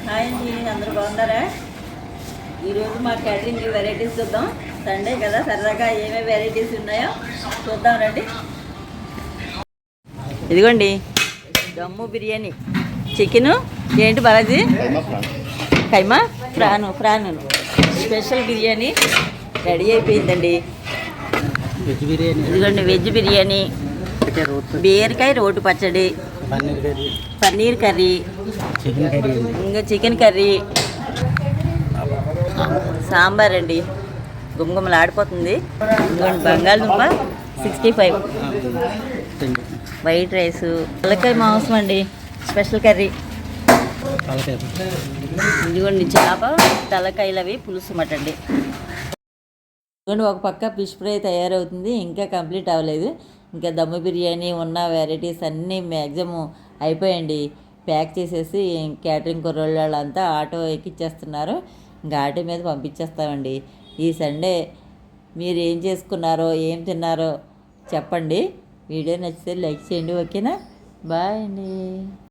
Hi అండి, అందరూ బాగున్నారా? ఈరోజు మా క్యాటరింగ్ వెరైటీస్ చూద్దాం. సండే కదా, సరదాగా ఏమేమి వెరైటీస్ ఉన్నాయో చూద్దాం రండి. ఇదిగోండి దమ్ము బిర్యానీ, చికెను ఏంటి బాలాజీ, కైమా ఫ్రాను స్పెషల్ బిర్యానీ రెడీ అయిపోయిందండి. ఇదిగోండి వెజ్ బిర్యానీ, బీరకాయ రోటి పచ్చడి, పన్నీర్ కర్రీ, ఇంకా చికెన్ కర్రీ, సాంబార్ అండి. గుమగుమలు ఆడిపోతుంది. ఇదిగోండి బంగాళదుంప 65, వైట్ రైసు, తలకాయ మాంసం అండి, స్పెషల్ కర్రీ. ఇదిగోండి చేప తలకాయలు అవి పులుసు మటండి. ఇదిగోండి ఒక పక్క ఫిష్ ఫ్రై తయారవుతుంది, ఇంకా కంప్లీట్ అవ్వలేదు. ఇంకా దమ్ము బిర్యానీ ఉన్న వెరైటీస్ అన్నీ మ్యాక్సిమం అయిపోయండి. ప్యాక్ చేసేసి క్యాటరింగ్ కుర్రోళ్ళంతా ఆటో ఎక్కిచ్చేస్తున్నారు. ఇంకా ఆటో మీద పంపించేస్తామండి. ఈ సండే మీరు ఏం చేసుకున్నారో ఏం తిన్నారో చెప్పండి. వీడియో నచ్చితే లైక్ చేయండి. ఓకేనా? బాయ్ అండి.